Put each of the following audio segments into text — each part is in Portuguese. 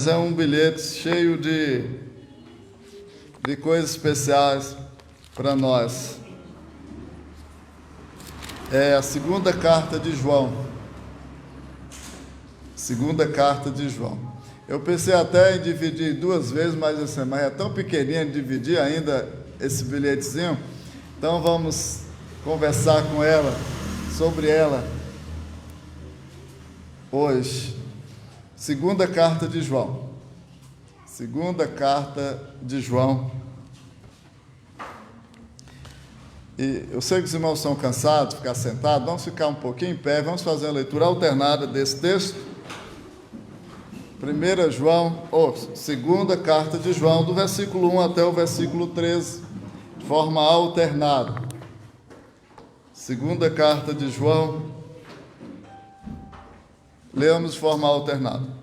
É um bilhete cheio de coisas especiais para nós. É a segunda carta de João. Segunda carta de João. Eu pensei até em dividir duas vezes, mas é tão pequenininha de dividir ainda esse bilhetezinho. Então vamos conversar com ela, sobre ela, hoje. Segunda carta de João. Segunda carta de João. E eu sei que os irmãos estão cansados de ficar sentados, vamos ficar um pouquinho em pé, vamos fazer a leitura alternada desse texto. Segunda carta de João, do versículo 1 até o versículo 13, de forma alternada. Segunda carta de João, leamos de forma alternada.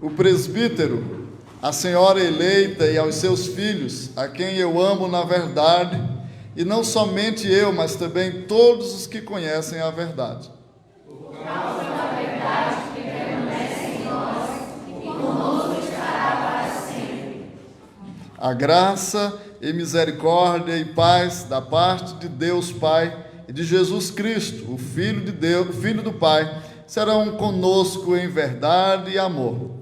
O presbítero, a senhora eleita e aos seus filhos, a quem eu amo na verdade, e não somente eu, mas também todos os que conhecem a verdade. Por causa da verdade que permanece em nós e conosco estará para sempre. A graça e misericórdia e paz da parte de Deus Pai e de Jesus Cristo, o Filho de Deus, o Filho do Pai, serão conosco em verdade e amor.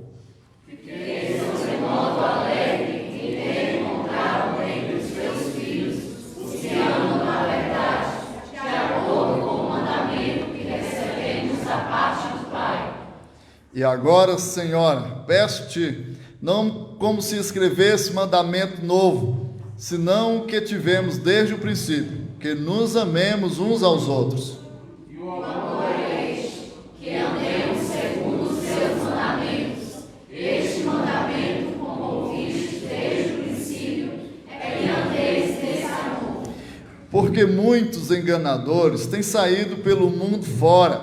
Fiquei sobre modo alegre em ter encontrado entre os teus filhos os que amam na verdade, de acordo com o mandamento que recebemos da parte do Pai. E agora, Senhora, peço-te, não como se escrevesse mandamento novo, senão o que tivemos desde o princípio, que nos amemos uns aos outros. E o amor é este, que andemos segundo os seus mandamentos. Este mandamento, como ouviste desde o princípio, é que andeis nesse amor. Porque muitos enganadores têm saído pelo mundo fora,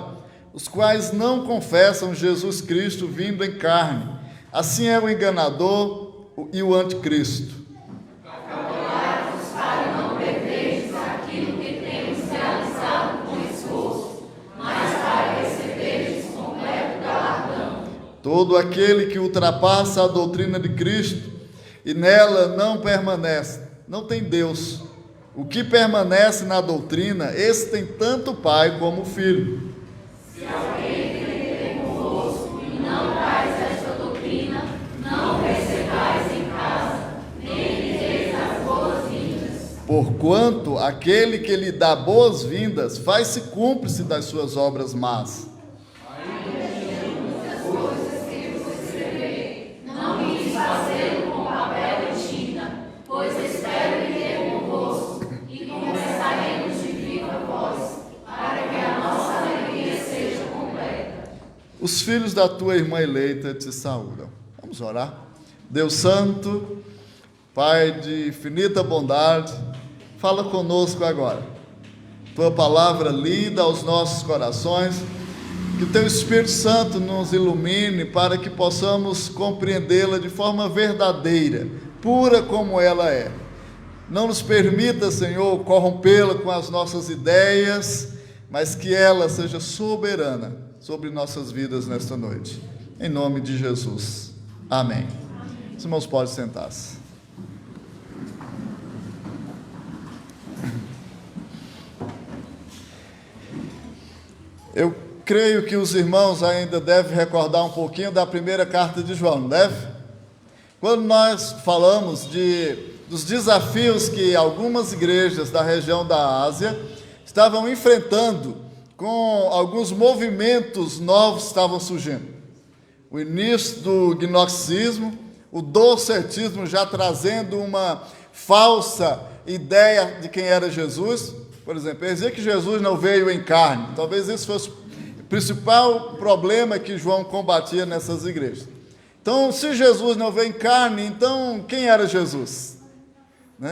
os quais não confessam Jesus Cristo vindo em carne. Assim é o enganador e o anticristo. Todo aquele que ultrapassa a doutrina de Cristo e nela não permanece, não tem Deus. O que permanece na doutrina, esse tem tanto o Pai como o Filho. Se alguém viver convosco e não traz esta doutrina, não recebais em casa, nem lhe deis as boas-vindas. Porquanto aquele que lhe dá boas-vindas faz-se cúmplice das suas obras más. Os filhos da tua irmã eleita te saúdam. Vamos orar. Deus Santo, Pai de infinita bondade, fala conosco agora. Tua palavra lida aos nossos corações, que teu Espírito Santo nos ilumine para que possamos compreendê-la de forma verdadeira, pura como ela é. Não nos permita, Senhor, corrompê-la com as nossas ideias, mas que ela seja soberana sobre nossas vidas nesta noite. Em nome de Jesus. Amém. Os irmãos podem sentar-se. Eu creio que os irmãos ainda devem recordar um pouquinho da primeira carta de João, não deve? Quando nós falamos dos desafios que algumas igrejas da região da Ásia estavam enfrentando, com alguns movimentos novos que estavam surgindo. O início do gnosticismo, o docetismo já trazendo uma falsa ideia de quem era Jesus. Por exemplo, ele dizia que Jesus não veio em carne. Talvez esse fosse o principal problema que João combatia nessas igrejas. Então, se Jesus não veio em carne, então quem era Jesus?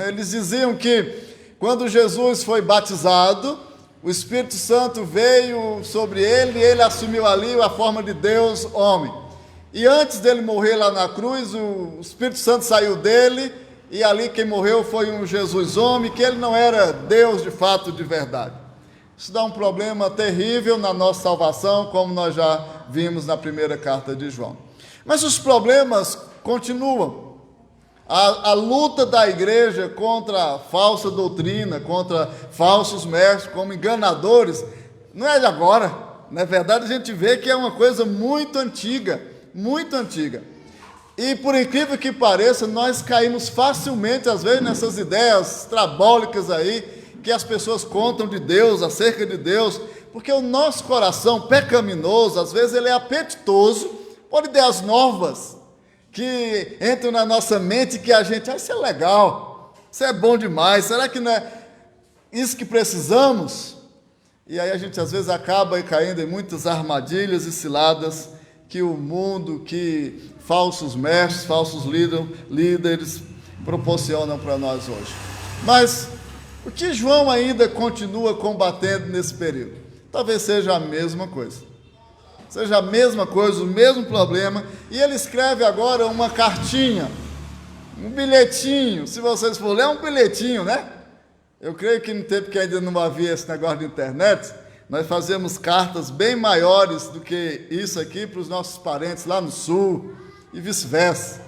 Eles diziam que quando Jesus foi batizado, o Espírito Santo veio sobre ele e ele assumiu ali a forma de Deus, homem. E antes dele morrer lá na cruz, o Espírito Santo saiu dele e ali quem morreu foi um Jesus homem, que ele não era Deus de fato, de verdade. Isso dá um problema terrível na nossa salvação, como nós já vimos na primeira carta de João. Mas os problemas continuam. A luta da igreja contra a falsa doutrina, contra falsos mestres, como enganadores, não é de agora. Na verdade, a gente vê que é uma coisa muito antiga, muito antiga. E, por incrível que pareça, nós caímos facilmente, às vezes, nessas ideias trabólicas aí, que as pessoas contam de Deus, acerca de Deus, porque o nosso coração pecaminoso, às vezes, ele é apetitoso por ideias novas, que entram na nossa mente, que a gente, isso é legal, isso é bom demais, será que não é isso que precisamos? E aí a gente, às vezes, acaba caindo em muitas armadilhas e ciladas que o mundo, que falsos mestres, falsos líderes proporcionam para nós hoje. Mas o que João ainda continua combatendo nesse período? Talvez seja a mesma coisa. Seja a mesma coisa, o mesmo problema. E ele escreve agora uma cartinha, um bilhetinho. Se vocês forem ler, é um bilhetinho, né? Eu creio que no tempo que ainda não havia esse negócio de internet, nós fazíamos cartas bem maiores do que isso aqui para os nossos parentes lá no sul e vice-versa.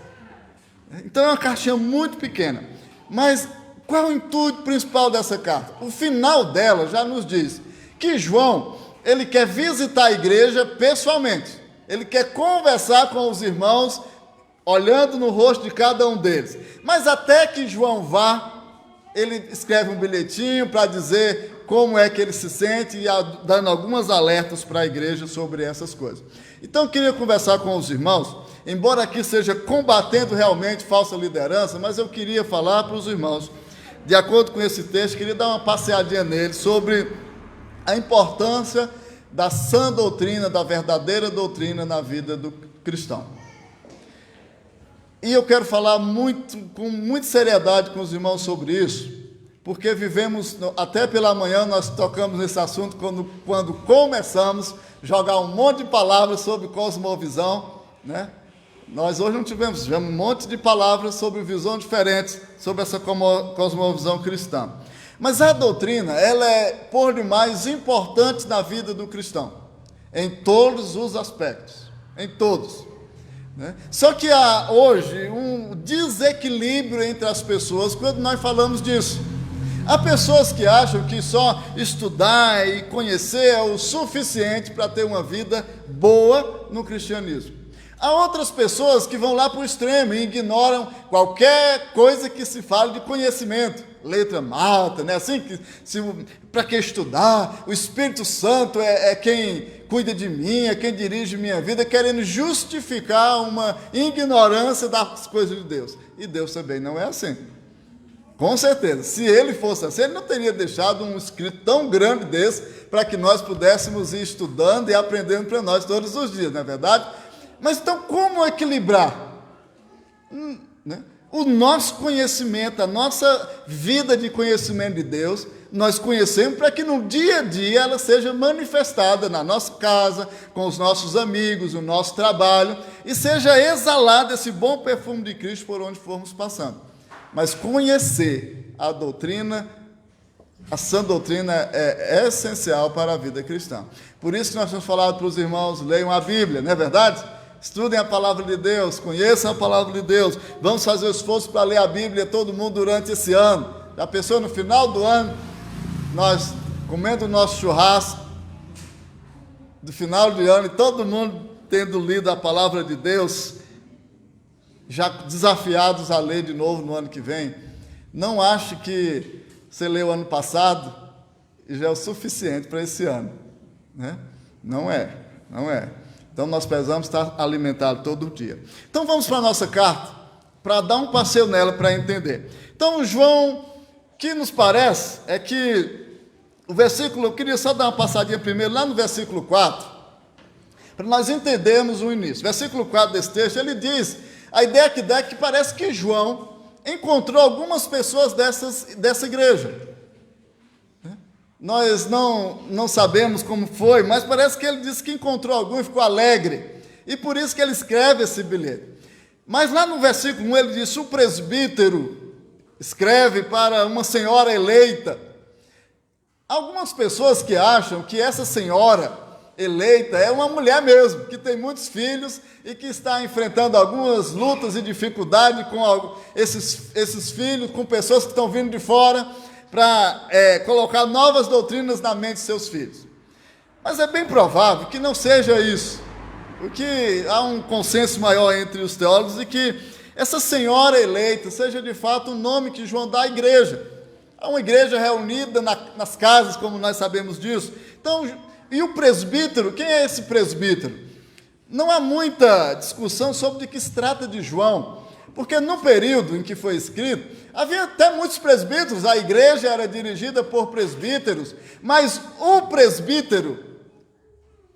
Então é uma cartinha muito pequena. Mas qual é o intuito principal dessa carta? O final dela já nos diz que João, ele quer visitar a igreja pessoalmente. Ele quer conversar com os irmãos, olhando no rosto de cada um deles. Mas até que João vá, ele escreve um bilhetinho para dizer como é que ele se sente e dando algumas alertas para a igreja sobre essas coisas. Então eu queria conversar com os irmãos, embora aqui seja combatendo realmente falsa liderança, mas eu queria falar para os irmãos, de acordo com esse texto, queria dar uma passeadinha nele sobre a importância da sã doutrina, da verdadeira doutrina na vida do cristão. E eu quero falar com muita seriedade com os irmãos sobre isso, porque vivemos, até pela manhã nós tocamos nesse assunto quando começamos a jogar um monte de palavras sobre cosmovisão, né? Nós hoje não tivemos um monte de palavras sobre visões diferentes, sobre essa cosmovisão cristã. Mas a doutrina, ela é, por demais, importante na vida do cristão, em todos os aspectos, em todos. Né? Só que há hoje um desequilíbrio entre as pessoas quando nós falamos disso. Há pessoas que acham que só estudar e conhecer é o suficiente para ter uma vida boa no cristianismo. Há outras pessoas que vão lá para o extremo e ignoram qualquer coisa que se fale de conhecimento. Letra mata, né? Assim, para que estudar? O Espírito Santo é quem cuida de mim, é quem dirige minha vida, querendo justificar uma ignorância das coisas de Deus. E Deus também não é assim. Com certeza, se ele fosse assim, ele não teria deixado um escrito tão grande desse para que nós pudéssemos ir estudando e aprendendo para nós todos os dias, não é verdade? Mas então, como equilibrar né? O nosso conhecimento, a nossa vida de conhecimento de Deus, nós conhecemos para que no dia a dia ela seja manifestada na nossa casa, com os nossos amigos, no nosso trabalho, e seja exalado esse bom perfume de Cristo por onde formos passando. Mas conhecer a doutrina, a sã doutrina é essencial para a vida cristã. Por isso que nós temos falado para os irmãos, leiam a Bíblia, não é verdade? Estudem a palavra de Deus, conheçam a palavra de Deus. Vamos fazer o esforço para ler a Bíblia todo mundo durante esse ano. Já pensou no final do ano, nós comendo o nosso churrasco do final de ano e todo mundo tendo lido a palavra de Deus, já desafiados a ler de novo no ano que vem. Não ache que você leu ano passado e já é o suficiente para esse ano, né? Não é. Então nós precisamos estar alimentados todo dia. Então vamos para a nossa carta, para dar um passeio nela, para entender. Então João, o que nos parece é que o versículo, eu queria só dar uma passadinha primeiro lá no versículo 4, para nós entendermos o início. Versículo 4 desse texto, ele diz, a ideia que dá é que parece que João encontrou algumas pessoas dessa igreja. Nós não sabemos como foi, mas parece que ele disse que encontrou algum e ficou alegre. E por isso que ele escreve esse bilhete. Mas lá no versículo 1 ele diz, o presbítero escreve para uma senhora eleita. Algumas pessoas que acham que essa senhora eleita é uma mulher mesmo, que tem muitos filhos e que está enfrentando algumas lutas e dificuldades com esses filhos, com pessoas que estão vindo de fora para colocar novas doutrinas na mente de seus filhos. Mas é bem provável que não seja isso, porque há um consenso maior entre os teólogos de que essa senhora eleita seja de fato o nome que João dá à igreja. Há uma igreja reunida nas casas, como nós sabemos disso. Então, e o presbítero, quem é esse presbítero? Não há muita discussão sobre de que se trata de João, porque no período em que foi escrito, havia até muitos presbíteros, a igreja era dirigida por presbíteros, mas o presbítero,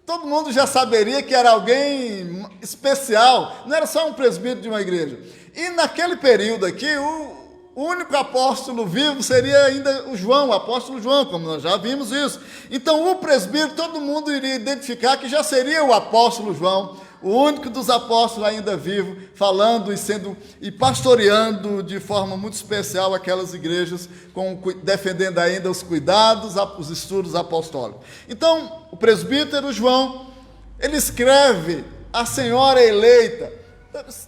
todo mundo já saberia que era alguém especial, não era só um presbítero de uma igreja. E naquele período aqui, o único apóstolo vivo seria ainda o João, o apóstolo João, como nós já vimos isso. Então, o presbítero, todo mundo iria identificar que já seria o apóstolo João, o único dos apóstolos ainda vivo, falando e pastoreando de forma muito especial aquelas igrejas, defendendo ainda os cuidados, os estudos apostólicos. Então, o presbítero João, ele escreve a senhora eleita.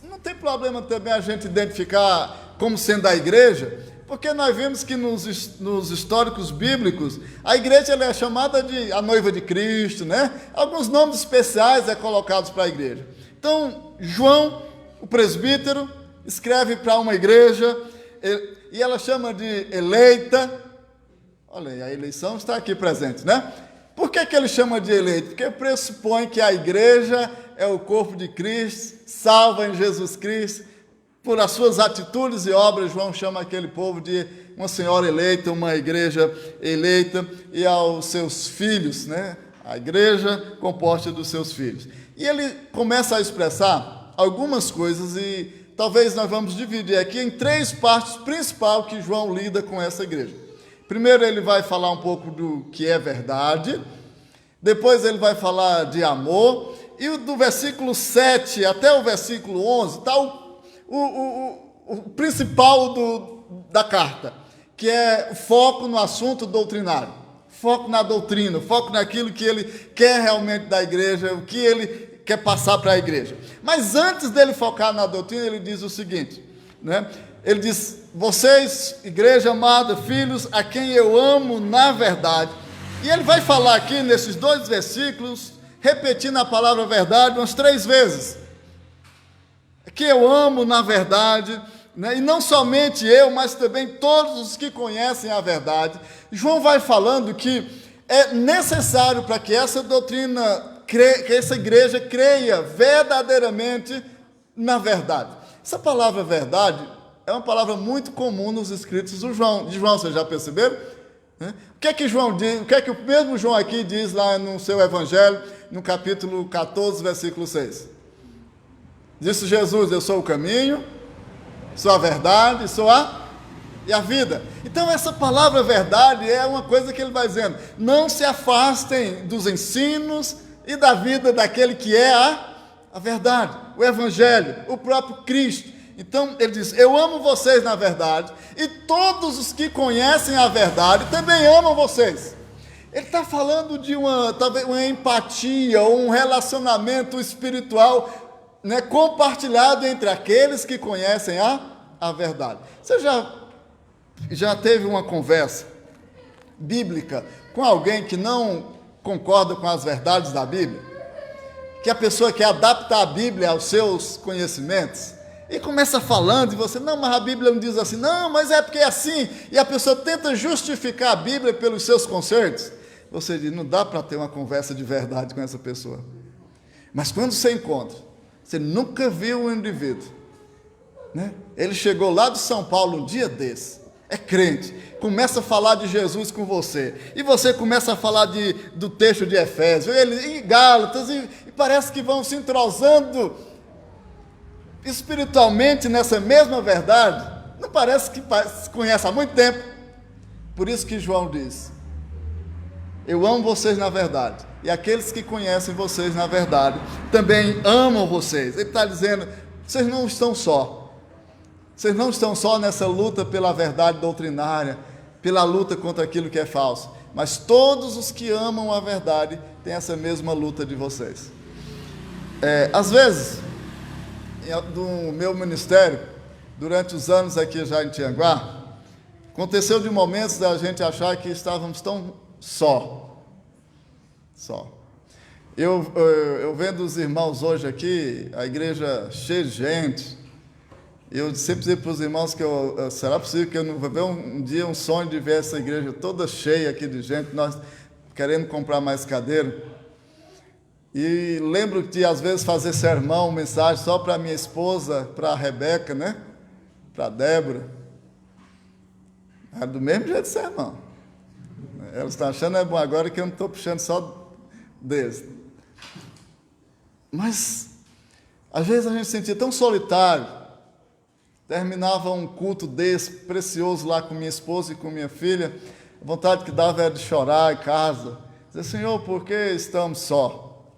Não tem problema também a gente identificar como sendo da igreja, porque nós vemos que nos históricos bíblicos, a igreja ela é chamada de a noiva de Cristo, né? Alguns nomes especiais colocados para a igreja. Então, João, o presbítero, escreve para uma igreja, e ela chama de eleita. Olha aí, a eleição está aqui presente, né? Por que ele chama de eleito? Porque pressupõe que a igreja é o corpo de Cristo, salva em Jesus Cristo. Por as suas atitudes e obras, João chama aquele povo de uma senhora eleita, uma igreja eleita, e aos seus filhos, né? A igreja composta dos seus filhos. E ele começa a expressar algumas coisas, e talvez nós vamos dividir aqui em 3 partes principais que João lida com essa igreja. Primeiro ele vai falar um pouco do que é verdade, depois ele vai falar de amor, e do versículo 7 até o versículo 11 está o principal da carta, que é o foco no assunto doutrinário, foco na doutrina, foco naquilo que ele quer realmente da igreja, o que ele quer passar para a igreja. Mas antes dele focar na doutrina, ele diz o seguinte, né? Ele diz: vocês, igreja amada, filhos, a quem eu amo na verdade. E ele vai falar aqui nesses 2 versículos, repetindo a palavra verdade umas 3 vezes. Que eu amo na verdade, né? E não somente eu, mas também todos os que conhecem a verdade. João vai falando que é necessário para que essa doutrina, que essa igreja creia verdadeiramente na verdade. Essa palavra verdade é uma palavra muito comum nos escritos de João, vocês já perceberam? O que é que João diz, o que é que o mesmo João aqui diz lá no seu evangelho, no capítulo 14, versículo 6? Disse Jesus: eu sou o caminho, sou a verdade, sou a vida. Então essa palavra verdade é uma coisa que ele vai dizendo: não se afastem dos ensinos e da vida daquele que é a verdade, o evangelho, o próprio Cristo. Então ele diz: eu amo vocês na verdade, e todos os que conhecem a verdade também amam vocês. Ele está falando de talvez uma empatia, ou um relacionamento espiritual, né, compartilhado entre aqueles que conhecem a verdade. Você já teve uma conversa bíblica com alguém que não concorda com as verdades da Bíblia? Que a pessoa quer adaptar a Bíblia aos seus conhecimentos? E começa falando, e você: não, mas a Bíblia não diz assim. Não, mas é porque é assim. E a pessoa tenta justificar a Bíblia pelos seus conceitos. Você diz: não dá para ter uma conversa de verdade com essa pessoa. Mas quando você encontra, você nunca viu um indivíduo, né? Ele chegou lá de São Paulo um dia desse, é crente, começa a falar de Jesus com você, e você começa a falar do texto de Efésios, e Gálatas, e parece que vão se entrosando espiritualmente nessa mesma verdade. Não parece que se conhece há muito tempo? Por isso que João diz: eu amo vocês na verdade, e aqueles que conhecem vocês na verdade também amam vocês. Ele está dizendo: vocês não estão só. Vocês não estão só nessa luta pela verdade doutrinária, pela luta contra aquilo que é falso. Mas todos os que amam a verdade tem essa mesma luta de vocês. Às vezes, do meu ministério, durante os anos aqui já em Tianguá, aconteceu de momentos da gente achar que estávamos tão só. Eu vendo os irmãos hoje aqui, a igreja cheia de gente, eu sempre digo para os irmãos que será possível que eu não vou ver um dia um sonho de ver essa igreja toda cheia aqui de gente, nós querendo comprar mais cadeira. E lembro de, às vezes, fazer sermão, mensagem só para minha esposa, para a Rebeca, né? Para a Débora. Era do mesmo jeito de sermão. Elas estão achando é bom agora que eu não estou puxando só deles. Mas, às vezes, a gente se sentia tão solitário. Terminava um culto desse, precioso, lá com minha esposa e com minha filha. A vontade que dava era de chorar em casa. Dizer, Senhor, por que estamos só?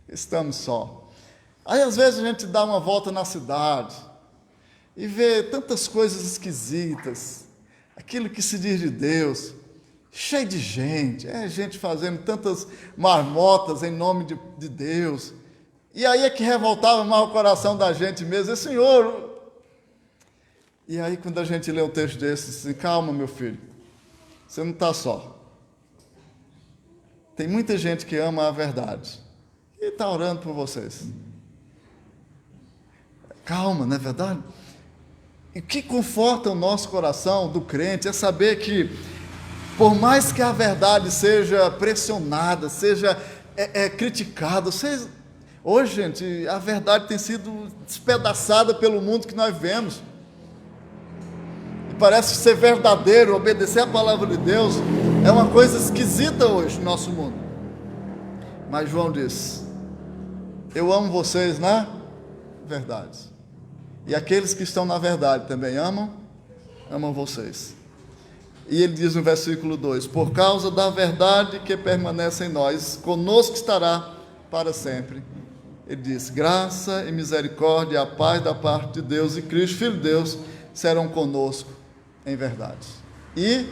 Estamos só. Aí, às vezes, a gente dá uma volta na cidade e vê tantas coisas esquisitas, aquilo que se diz de Deus, cheio de gente, gente fazendo tantas marmotas em nome de Deus. E aí é que revoltava mais o coração da gente mesmo, Senhor. E aí, quando a gente lê um texto desse, assim, calma, meu filho, você não está só. Tem muita gente que ama a verdade e está orando por vocês. Calma, não é verdade? E o que conforta o nosso coração do crente é saber que, por mais que a verdade seja pressionada, seja criticada, hoje, gente, a verdade tem sido despedaçada pelo mundo que nós vemos. E parece ser verdadeiro, obedecer a palavra de Deus, é uma coisa esquisita hoje no nosso mundo. Mas João diz, eu amo vocês na verdade. E aqueles que estão na verdade também amam vocês. E ele diz no versículo 2, por causa da verdade que permanece em nós, conosco estará para sempre. Ele diz, graça e misericórdia e a paz da parte de Deus e Cristo, Filho de Deus, serão conosco em verdade. E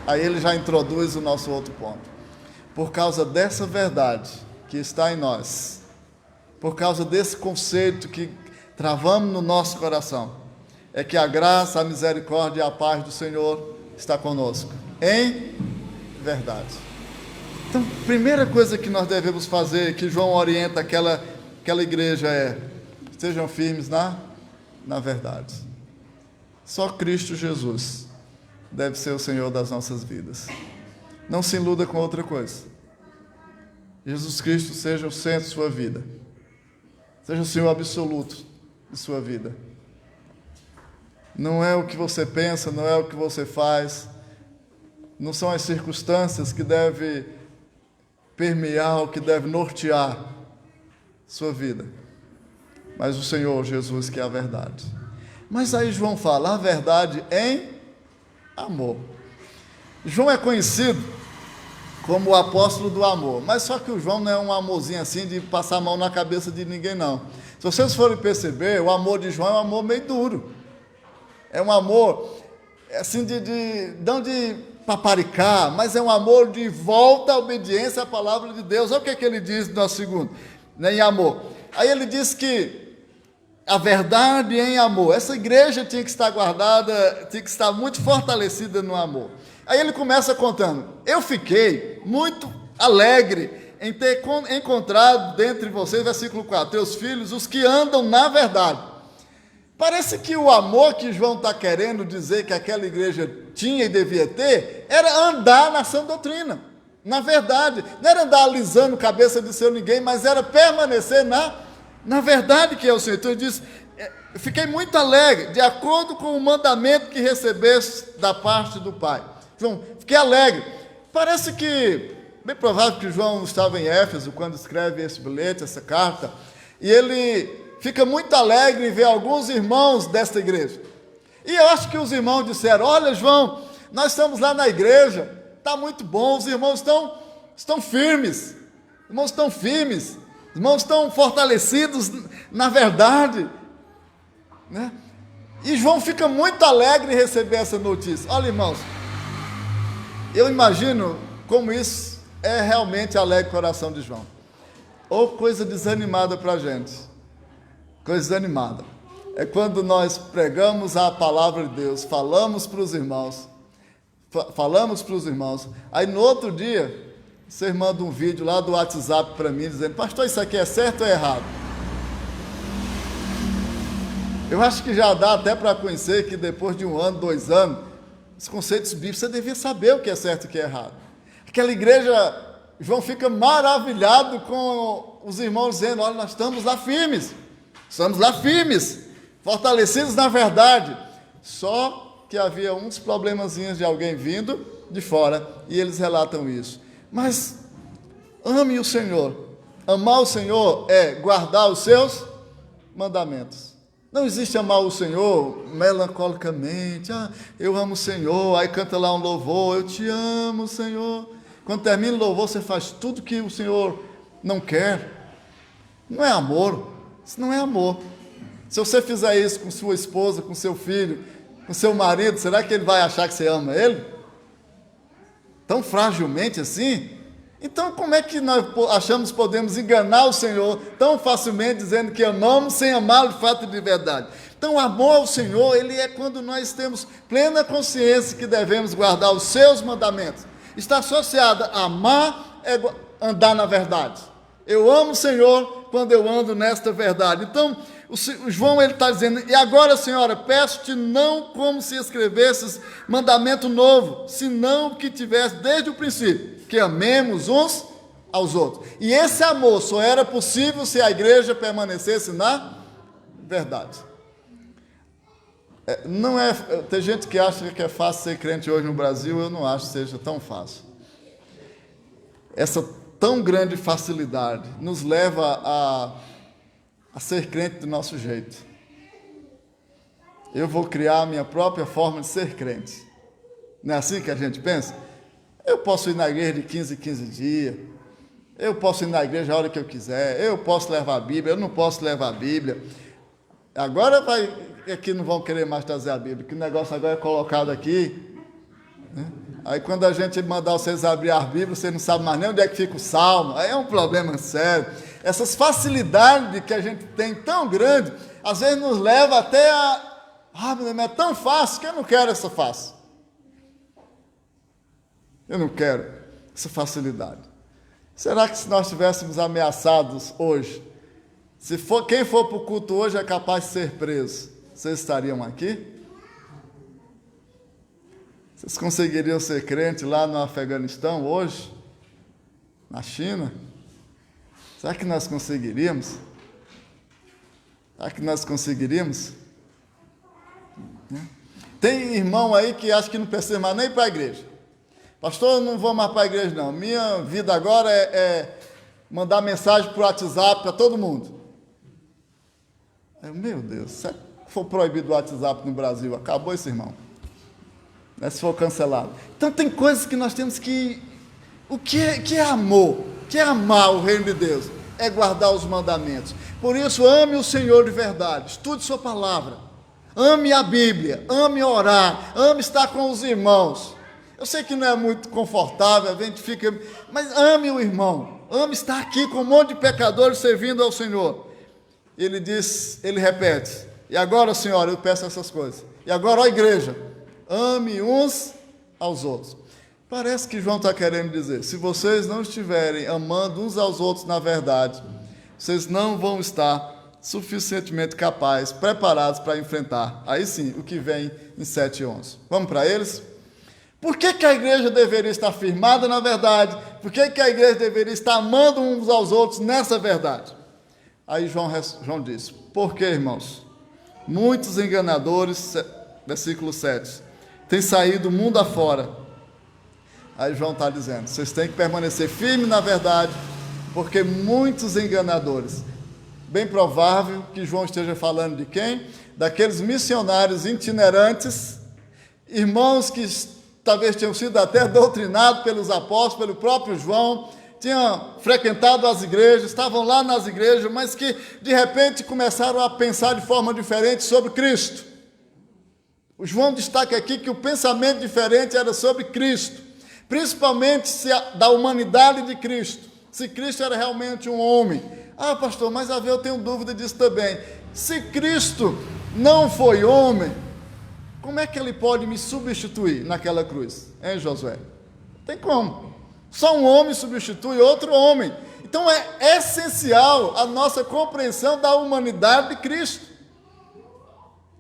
aí ele já introduz o nosso outro ponto. Por causa dessa verdade que está em nós, por causa desse conceito que travamos no nosso coração, é que a graça, a misericórdia e a paz do Senhor está conosco, em verdade. Então, a primeira coisa que nós devemos fazer, que João orienta aquela igreja sejam firmes na verdade. Só Cristo Jesus deve ser o Senhor das nossas vidas. Não se iluda com outra coisa. Jesus Cristo seja o centro de sua vida. Seja o Senhor absoluto de sua vida. Não é o que você pensa, não é o que você faz, não são as circunstâncias que devem permear, que devem nortear sua vida, mas o Senhor Jesus que é a verdade. Mas aí João fala, a verdade em amor. João é conhecido como o apóstolo do amor, mas só que o João não é um amorzinho assim de passar a mão na cabeça de ninguém, não. Se vocês forem perceber, o amor de João é um amor meio duro, é um amor assim não de paparicar, mas é um amor de volta à obediência à palavra de Deus. Olha o que ele diz no segundo, né, em amor. Aí ele diz que a verdade em amor, essa igreja tinha que estar guardada, tinha que estar muito fortalecida no amor. Aí ele começa contando, eu fiquei muito alegre em ter encontrado dentre vocês, versículo 4, teus filhos, os que andam na verdade. Parece que o amor que João está querendo dizer que aquela igreja tinha e devia ter, era andar na sã doutrina, na verdade. Não era andar alisando cabeça de seu ninguém, mas era permanecer na verdade que é o Senhor. Então ele diz, eu fiquei muito alegre, de acordo com o mandamento que recebeste da parte do Pai. João, fiquei alegre. Parece que, bem provável que João estava em Éfeso, quando escreve esse bilhete, essa carta, e ele fica muito alegre em ver alguns irmãos desta igreja. E eu acho que os irmãos disseram, olha João, nós estamos lá na igreja, está muito bom, os irmãos estão firmes, os irmãos estão fortalecidos na verdade, né? E João fica muito alegre em receber essa notícia. Olha irmãos, eu imagino como isso é realmente alegre o coração de João. Ou coisa desanimada para a gente. Coisa desanimada. É quando nós pregamos a palavra de Deus, falamos para os irmãos, aí no outro dia, você manda um vídeo lá do WhatsApp para mim, dizendo, pastor, isso aqui é certo ou é errado? Eu acho que já dá até para conhecer que depois de 1 ano, 2 anos, os conceitos bíblicos, você devia saber o que é certo e o que é errado. Aquela igreja, João fica maravilhado com os irmãos dizendo, olha, nós estamos lá firmes, fortalecidos na verdade. Só que havia uns problemazinhos de alguém vindo de fora, e eles relatam isso. Mas ame o Senhor. Amar o Senhor é guardar os seus mandamentos. Não existe amar o Senhor melancolicamente. Eu amo o Senhor, aí canta lá um louvor, eu te amo, Senhor. Quando termina o louvor, você faz tudo que o Senhor não quer. Não é amor, isso não é amor. Se você fizer isso com sua esposa, com seu filho, com seu marido, será que ele vai achar que você ama ele? Tão fragilmente assim? Então, como é que nós achamos que podemos enganar o Senhor tão facilmente, dizendo que amamos, sem amá-lo de fato e de verdade? Então, o amor ao Senhor, ele é quando nós temos plena consciência que devemos guardar os seus mandamentos. Está associado a amar, é andar na verdade. Eu amo o Senhor quando eu ando nesta verdade. Então, o João ele está dizendo, e agora, Senhora, peço-te não como se escrevesses mandamento novo, senão o que tivesse desde o princípio, que amemos uns aos outros. E esse amor só era possível se a igreja permanecesse na verdade. Tem gente que acha que é fácil ser crente hoje no Brasil, eu não acho que seja tão fácil. Essa tão grande facilidade nos leva a ser crente do nosso jeito. Eu vou criar a minha própria forma de ser crente. Não é assim que a gente pensa? Eu posso ir na igreja de 15 em 15 dias, eu posso ir na igreja a hora que eu quiser, eu posso levar a Bíblia, eu não posso levar a Bíblia. Agora aqui não vão querer mais trazer a Bíblia, que o negócio agora é colocado aqui, né? Aí quando a gente mandar vocês abrir a Bíblia, você não sabe mais nem onde é que fica o Salmo, aí é um problema sério. Essas facilidades que a gente tem tão grande, às vezes nos leva até mas é tão fácil que eu não quero essa fácil. Eu não quero essa facilidade. Será que se nós estivéssemos ameaçados hoje, quem for para o culto hoje é capaz de ser preso, vocês estariam aqui? Vocês conseguiriam ser crente lá no Afeganistão hoje? Na China? Será que nós conseguiríamos? Será que nós conseguiríamos? Tem irmão aí que acha que não precisa mais nem ir para a igreja. Pastor, eu não vou mais para a igreja não. Minha vida agora é mandar mensagem por WhatsApp para todo mundo. Meu Deus, se for proibido o WhatsApp no Brasil, acabou esse irmão. Se for cancelado. Então tem coisas que nós temos que... O que é amor? O que é amar o reino de Deus? É guardar os mandamentos. Por isso, ame o Senhor de verdade. Estude sua palavra. Ame a Bíblia. Ame orar. Ame estar com os irmãos. Eu sei que não é muito confortável, a gente fica... Mas ame o irmão. Ame estar aqui com um monte de pecadores servindo ao Senhor. Ele repete. E agora, Senhora, eu peço essas coisas. E agora, ó igreja, ame uns aos outros. Parece que João está querendo dizer, se vocês não estiverem amando uns aos outros na verdade, vocês não vão estar suficientemente capazes, preparados para enfrentar, aí sim, o que vem em 7:11. Vamos para eles? Por que a igreja deveria estar firmada na verdade? Por que a igreja deveria estar amando uns aos outros nessa verdade? Aí João diz, por que, irmãos? Muitos enganadores, versículo 7, têm saído mundo afora. Aí João está dizendo, vocês têm que permanecer firmes na verdade, porque muitos enganadores, bem provável que João esteja falando de quem? Daqueles missionários itinerantes, irmãos que talvez tenham sido até doutrinados pelos apóstolos, pelo próprio João, tinham frequentado as igrejas, estavam lá nas igrejas, mas que de repente começaram a pensar de forma diferente sobre Cristo. O João destaca aqui que o pensamento diferente era sobre Cristo. principalmente da humanidade de Cristo, se Cristo era realmente um homem. Ah, pastor, mas eu tenho dúvida disso também. Se Cristo não foi homem, como é que ele pode me substituir naquela cruz? Hein, Josué? Não tem como. Só um homem substitui outro homem. Então é essencial a nossa compreensão da humanidade de Cristo.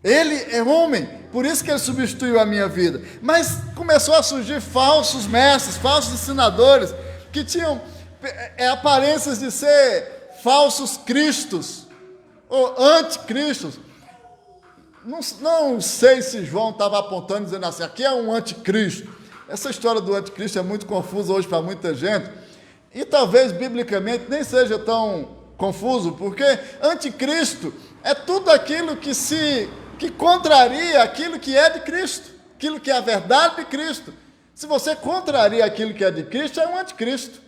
Ele é homem, por isso que ele substituiu a minha vida. Mas começou a surgir falsos mestres, falsos ensinadores, que tinham aparências de ser falsos cristos, ou anticristos. Não sei se João estava apontando, dizendo assim, aqui é um anticristo. Essa história do anticristo é muito confusa hoje para muita gente, e talvez biblicamente nem seja tão confuso, porque anticristo é tudo aquilo que contraria aquilo que é de Cristo, aquilo que é a verdade de Cristo. Se você contraria aquilo que é de Cristo, é um anticristo.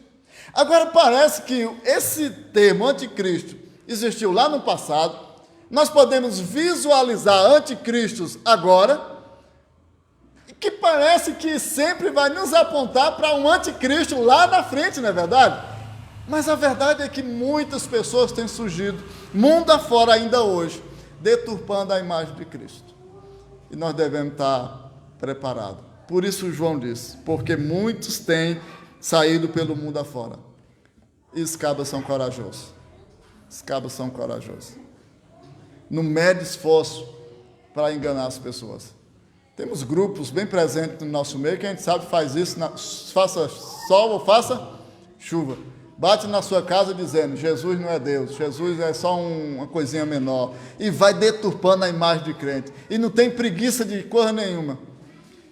Agora parece que esse termo anticristo existiu lá no passado, nós podemos visualizar anticristos agora, que parece que sempre vai nos apontar para um anticristo lá na frente, não é verdade? Mas a verdade é que muitas pessoas têm surgido, mundo afora ainda hoje, deturpando a imagem de Cristo. E nós devemos estar preparados. Por isso João disse, porque muitos têm saído pelo mundo afora. E os cabas são corajosos. Os cabas são corajosos. Não mede esforço para enganar as pessoas. Temos grupos bem presentes no nosso meio que a gente sabe faz isso, faça sol ou faça chuva. Bate na sua casa dizendo, Jesus não é Deus, Jesus é só uma coisinha menor. E vai deturpando a imagem de crente. E não tem preguiça de coisa nenhuma.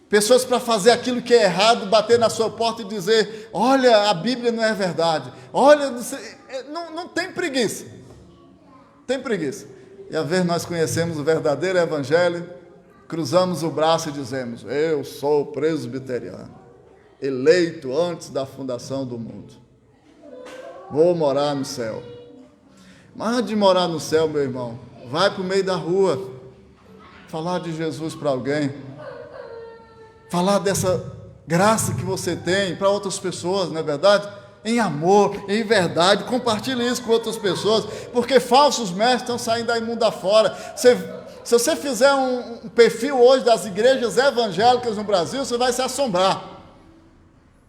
Pessoas para fazer aquilo que é errado, bater na sua porta e dizer, olha, a Bíblia não é verdade. Olha, não tem preguiça. Tem preguiça. E a vez nós conhecemos o verdadeiro evangelho, cruzamos o braço e dizemos, eu sou presbiteriano, eleito antes da fundação do mundo. Vou morar no céu. Mas antes de morar no céu, meu irmão, vai para o meio da rua, falar de Jesus para alguém, falar dessa graça que você tem para outras pessoas, não é verdade? Em amor, em verdade, compartilhe isso com outras pessoas, porque falsos mestres estão saindo aí mundo afora. Se você fizer um perfil hoje das igrejas evangélicas no Brasil, você vai se assombrar.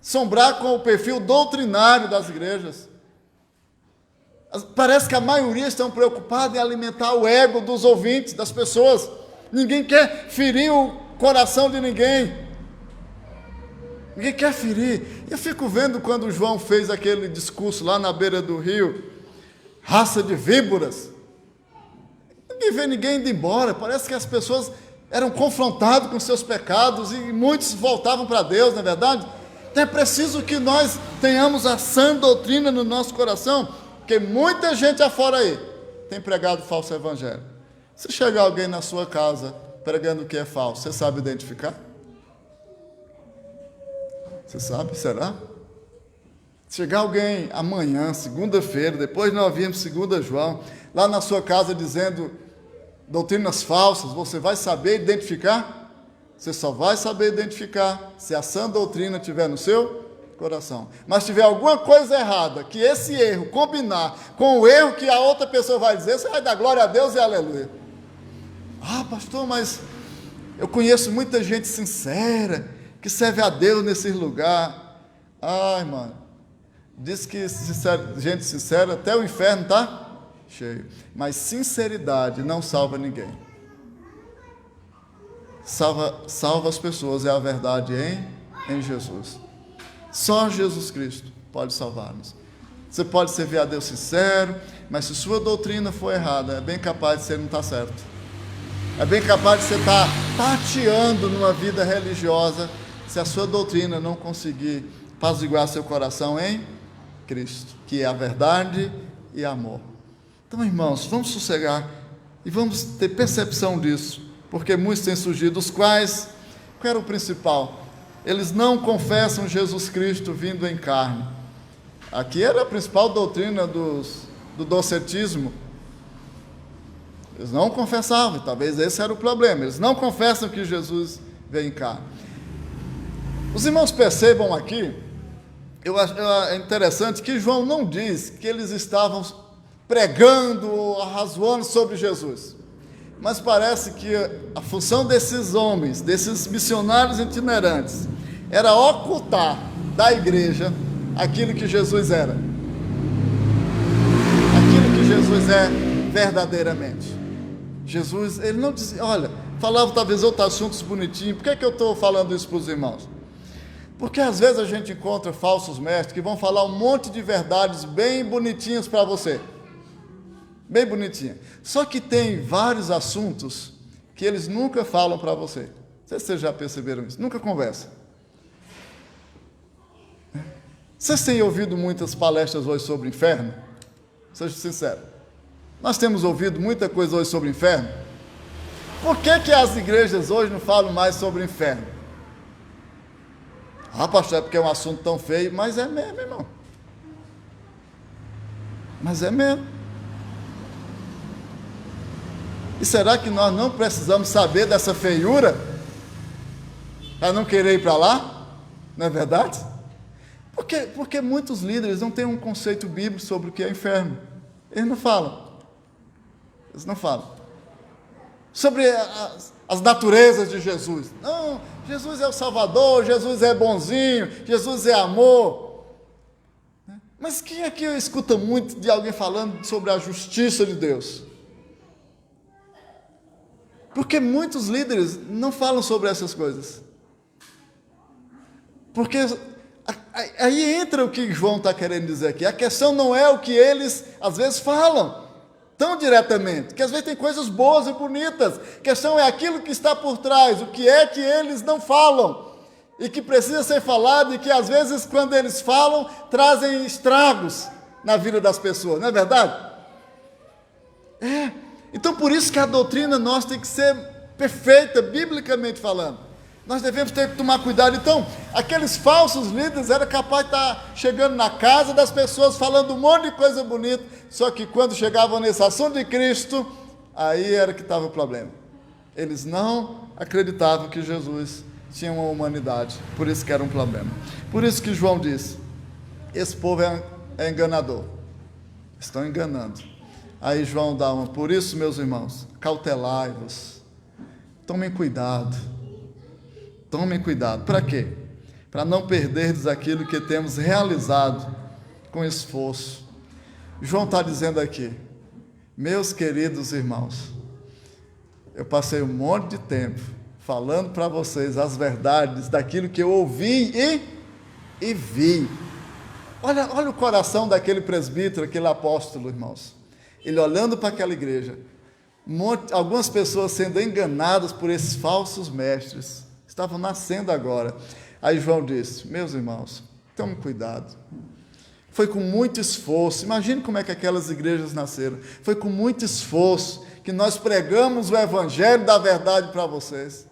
Assombrar com o perfil doutrinário das igrejas. Parece que a maioria estão preocupada em alimentar o ego dos ouvintes, das pessoas. Ninguém quer ferir o coração de ninguém. Ninguém quer ferir. Eu fico vendo quando o João fez aquele discurso lá na beira do rio, raça de víboras. Ninguém vê ninguém indo embora. Parece que as pessoas eram confrontadas com seus pecados e muitos voltavam para Deus, não é verdade? Então é preciso que nós tenhamos a sã doutrina no nosso coração, porque muita gente afora aí tem pregado falso evangelho. Se chegar alguém na sua casa pregando o que é falso, você sabe identificar? Você sabe? Será? Se chegar alguém amanhã, segunda-feira, depois nós vimos 2 João, lá na sua casa dizendo doutrinas falsas, você vai saber identificar? Você só vai saber identificar se a sã doutrina estiver no seu coração. Mas se tiver alguma coisa errada, que esse erro combinar com o erro que a outra pessoa vai dizer, você vai dar glória a Deus e aleluia. Ah, pastor, mas eu conheço muita gente sincera, que serve a Deus nesses lugares. Ai, mano, diz que gente sincera, até o inferno está cheio. Mas sinceridade não salva ninguém. Salva as pessoas, é a verdade em Jesus. Só Jesus Cristo pode salvar-nos. Você pode servir a Deus sincero, mas se sua doutrina for errada, é bem capaz de você não estar certo. É bem capaz de você estar tateando numa vida religiosa, se a sua doutrina não conseguir apaziguar seu coração em Cristo, que é a verdade e amor. Então, irmãos, vamos sossegar e vamos ter percepção disso, porque muitos têm surgido, os quais, qual era o principal? Eles não confessam Jesus Cristo vindo em carne. Aqui era a principal doutrina do docetismo. Eles não confessavam, talvez esse era o problema. Eles não confessam que Jesus veio em carne. Os irmãos percebam aqui, eu acho é interessante que João não diz que eles estavam pregando, arrazoando sobre Jesus. Mas parece que a função desses homens, desses missionários itinerantes, era ocultar da igreja aquilo que Jesus era. Aquilo que Jesus é verdadeiramente. Jesus, ele não dizia, olha, falava talvez outros assuntos bonitinhos. Por que eu estou falando isso para os irmãos? Porque às vezes a gente encontra falsos mestres que vão falar um monte de verdades bem bonitinhas para você. Bem bonitinha. Só que tem vários assuntos que eles nunca falam para você. Não sei se vocês já perceberam isso. Nunca conversa. Vocês têm ouvido muitas palestras hoje sobre o inferno? Seja sincero. Nós temos ouvido muita coisa hoje sobre o inferno. Por que as igrejas hoje não falam mais sobre o inferno? Ah, pastor, é porque é um assunto tão feio. Mas é mesmo, irmão. Mas é mesmo. E será que nós não precisamos saber dessa feiura para não querer ir para lá? Não é verdade? Porque muitos líderes não têm um conceito bíblico sobre o que é inferno. Eles não falam. Eles não falam. Sobre as naturezas de Jesus. Não, Jesus é o Salvador, Jesus é bonzinho, Jesus é amor. Mas quem aqui escuta muito de alguém falando sobre a justiça de Deus? Porque muitos líderes não falam sobre essas coisas. Porque aí entra o que João está querendo dizer aqui. A questão não é o que eles às vezes falam tão diretamente, que às vezes tem coisas boas e bonitas. A questão é aquilo que está por trás, o que é que eles não falam e que precisa ser falado, e que às vezes quando eles falam trazem estragos na vida das pessoas, não é verdade? Então por isso que a doutrina nossa tem que ser perfeita, biblicamente falando. Nós devemos ter que tomar cuidado. Então, aqueles falsos líderes eram capazes de estar chegando na casa das pessoas, falando um monte de coisa bonita, só que quando chegavam nesse assunto de Cristo, aí era que estava o problema. Eles não acreditavam que Jesus tinha uma humanidade, por isso que era um problema. Por isso que João diz, esse povo é enganador, estão enganando. Aí João dá uma, por isso, meus irmãos, cautelai-vos, tomem cuidado. Tomem cuidado. Para quê? Para não perderdes aquilo que temos realizado com esforço. João está dizendo aqui, meus queridos irmãos, eu passei um monte de tempo falando para vocês as verdades daquilo que eu ouvi e vi. Olha o coração daquele presbítero, aquele apóstolo, irmãos. Ele olhando para aquela igreja, algumas pessoas sendo enganadas por esses falsos mestres, estavam nascendo agora. Aí João disse, meus irmãos, tomem cuidado. Foi com muito esforço, imagine como é que aquelas igrejas nasceram. Foi com muito esforço que nós pregamos o evangelho da verdade para vocês.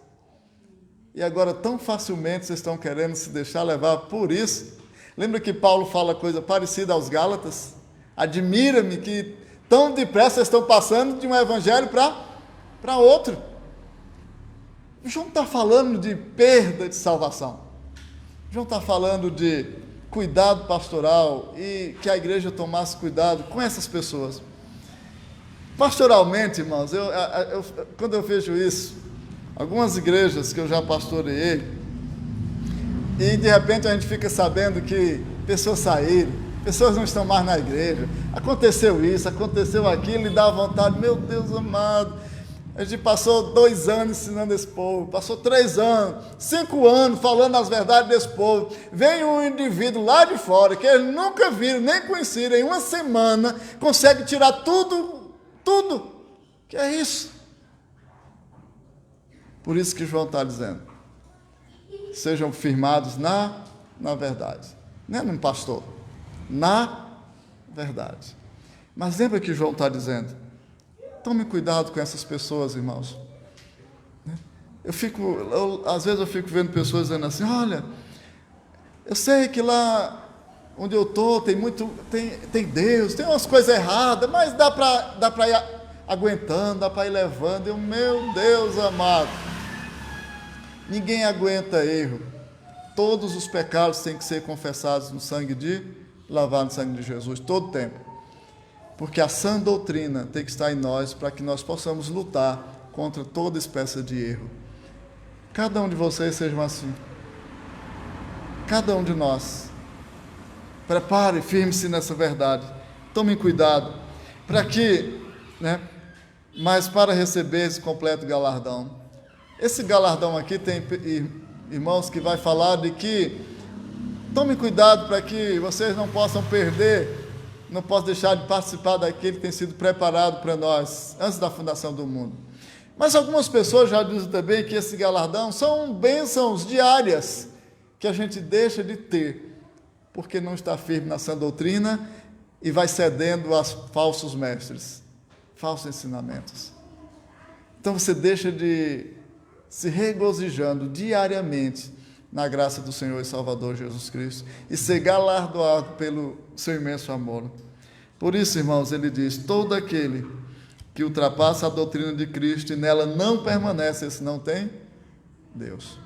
E agora tão facilmente vocês estão querendo se deixar levar por isso. Lembra que Paulo fala coisa parecida aos Gálatas? Admira-me que tão depressa vocês estão passando de um evangelho para outro. João está falando de perda de salvação. João está falando de cuidado pastoral e que a igreja tomasse cuidado com essas pessoas. Pastoralmente, irmãos, quando eu vejo isso, algumas igrejas que eu já pastoreei, e de repente a gente fica sabendo que pessoas saíram, pessoas não estão mais na igreja, aconteceu isso, aconteceu aquilo, e dá vontade, meu Deus amado, a gente passou 2 anos ensinando esse povo, passou 3 anos, 5 anos falando as verdades desse povo, vem um indivíduo lá de fora, que eles nunca viram, nem conheceram, em uma semana, consegue tirar tudo, que é isso? Por isso que João está dizendo, sejam firmados na verdade, não é num pastor, na verdade. Mas lembra que João está dizendo, tome cuidado com essas pessoas, irmãos. Às vezes eu fico vendo pessoas dizendo assim, olha, eu sei que lá onde eu estou tem Deus, tem umas coisas erradas, mas dá para ir aguentando, dá para ir levando. Meu Deus amado, ninguém aguenta erro. todos os pecados têm que ser confessados no sangue lavados no sangue de Jesus, todo tempo. Porque a sã doutrina tem que estar em nós para que nós possamos lutar contra toda espécie de erro. Cada um de vocês sejam assim. Cada um de nós. Prepare, firme-se nessa verdade. Tome cuidado para que, mas para receber esse completo galardão. Esse galardão aqui tem irmãos que vai falar de que tome cuidado para que vocês não possam perder, não possam deixar de participar daquele que tem sido preparado para nós antes da fundação do mundo. Mas algumas pessoas já dizem também que esse galardão são bênçãos diárias que a gente deixa de ter, porque não está firme na sã doutrina e vai cedendo a falsos mestres, falsos ensinamentos. Então você deixa de se regozijando diariamente na graça do Senhor e Salvador Jesus Cristo e ser galardoado pelo seu imenso amor. Por isso, irmãos, ele diz: todo aquele que ultrapassa a doutrina de Cristo e nela não permanece, esse não tem Deus.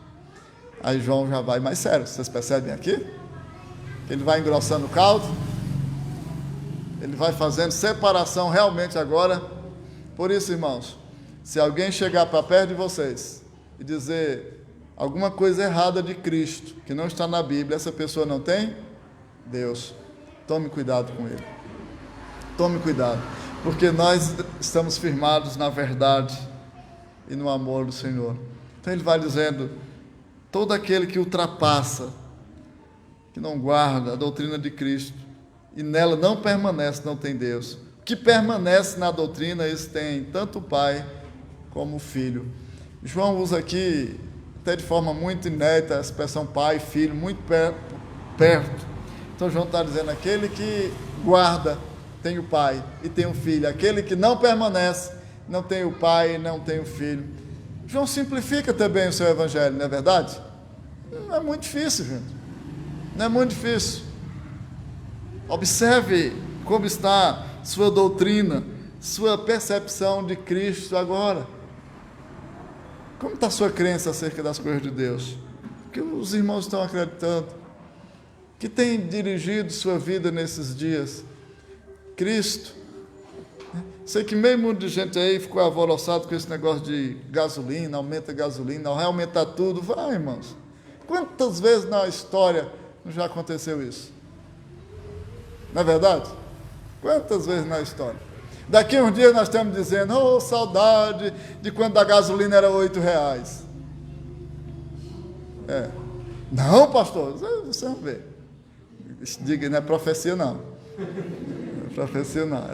Aí João já vai mais sério, vocês percebem aqui? Ele vai engrossando o caldo, ele vai fazendo separação realmente agora. Por isso, irmãos, se alguém chegar para perto de vocês e dizer alguma coisa errada de Cristo, que não está na Bíblia, essa pessoa não tem Deus. Tome cuidado com ele. Tome cuidado, porque nós estamos firmados na verdade e no amor do Senhor. Então ele vai dizendo: todo aquele que ultrapassa, que não guarda a doutrina de Cristo e nela não permanece, não tem Deus. O que permanece na doutrina, esse tem tanto o Pai como o Filho. João usa aqui, até de forma muito inédita, a expressão pai e filho, muito perto. Então João está dizendo: aquele que guarda tem o Pai e tem o Filho. Aquele que não permanece não tem o Pai e não tem o Filho. João simplifica também o seu evangelho, não é verdade? Não é muito difícil, gente. Não é muito difícil. Observe como está sua doutrina, sua percepção de Cristo agora. Como está a sua crença acerca das coisas de Deus? O que os irmãos estão acreditando? Que tem dirigido sua vida nesses dias? Cristo. Sei que meio mundo de gente aí ficou alvoroçado com esse negócio de gasolina, aumenta a gasolina, vai aumentar tudo. Vai, irmãos. Quantas vezes na história já aconteceu isso? Não é verdade? Quantas vezes na história? Daqui a uns dias nós estamos dizendo: oh, saudade de quando a gasolina era R$8. Não, pastor, você não vê. Diga, não é profecia não. Não é profecia não.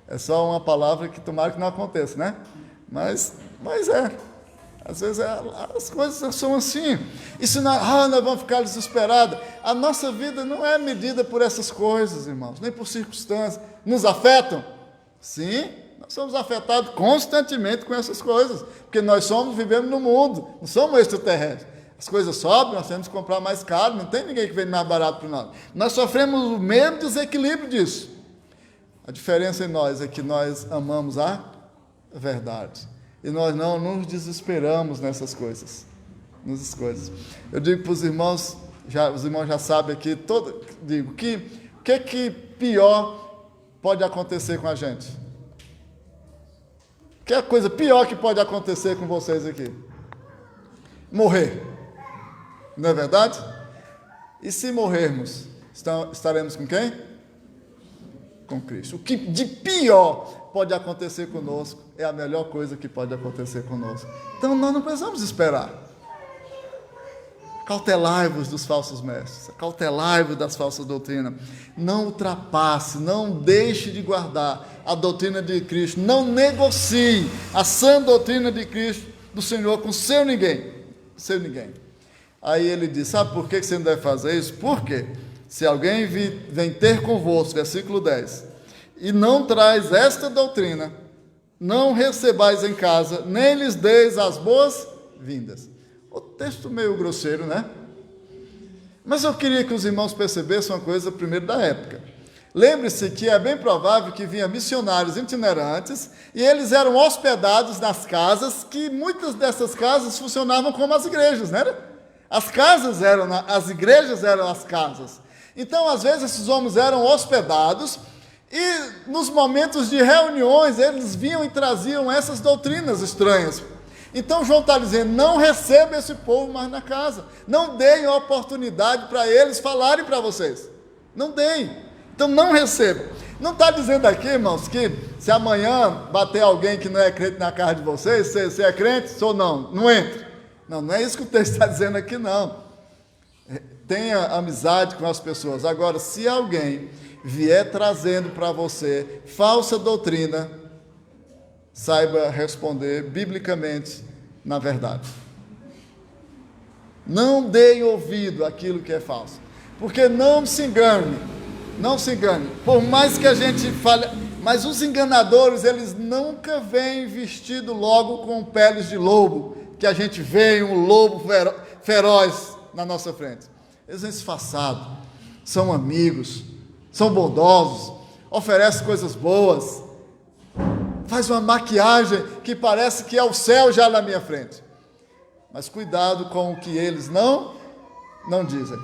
É só uma palavra que tomara que não aconteça, né? Mas é. Às vezes as coisas são assim. E se nós vamos ficar desesperados. A nossa vida não é medida por essas coisas, irmãos, nem por circunstâncias. Nos afetam? Sim, nós somos afetados constantemente com essas coisas, porque nós vivemos no mundo, não somos extraterrestres. As coisas sobem, nós temos que comprar mais caro, não tem ninguém que vende mais barato para nós. Nós sofremos o mesmo desequilíbrio disso. A diferença em nós é que nós amamos a verdade. E nós não nos desesperamos nessas coisas. Eu digo para os irmãos, os irmãos já sabem aqui, o que pior pode acontecer com a gente? Que é a coisa pior que pode acontecer com vocês aqui? Morrer. Não é verdade? E se morrermos, estaremos com quem? Com Cristo. O que de pior pode acontecer conosco é a melhor coisa que pode acontecer conosco. Então nós não precisamos esperar. Cautelai-vos dos falsos mestres, cautelai-vos das falsas doutrinas. Não ultrapasse, não deixe de guardar a doutrina de Cristo, não negocie a sã doutrina de Cristo, do Senhor, com seu ninguém. Aí ele diz: sabe por que você não deve fazer isso? Porque se alguém vem ter convosco, versículo 10, e não traz esta doutrina, não recebais em casa, nem lhes deis as boas-vindas. O texto meio grosseiro, né? Mas eu queria que os irmãos percebessem uma coisa primeiro da época. Lembre-se que é bem provável que vinham missionários itinerantes e eles eram hospedados nas casas, que muitas dessas casas funcionavam como as igrejas, né? As casas eram, as igrejas eram as casas. Então, às vezes, esses homens eram hospedados e, nos momentos de reuniões, eles vinham e traziam essas doutrinas estranhas. Então, João está dizendo, não receba esse povo mais na casa. Não deem oportunidade para eles falarem para vocês. Não deem. Então, não recebam. Não está dizendo aqui, irmãos, que se amanhã bater alguém que não é crente na casa de vocês, você é crente? Ou não? Não entre. Não é isso que o texto está dizendo aqui, não. Tenha amizade com as pessoas. Agora, se alguém vier trazendo para você falsa doutrina, saiba responder biblicamente na verdade. Não deem ouvido àquilo que é falso. Porque não se engane. Por mais que a gente fale, mas os enganadores, eles nunca vêm vestido logo com peles de lobo, que a gente vê um lobo feroz na nossa frente. Eles são disfarçados, são amigos, são bondosos, oferecem coisas boas, faz uma maquiagem que parece que é o céu já na minha frente. Mas cuidado com o que eles não dizem,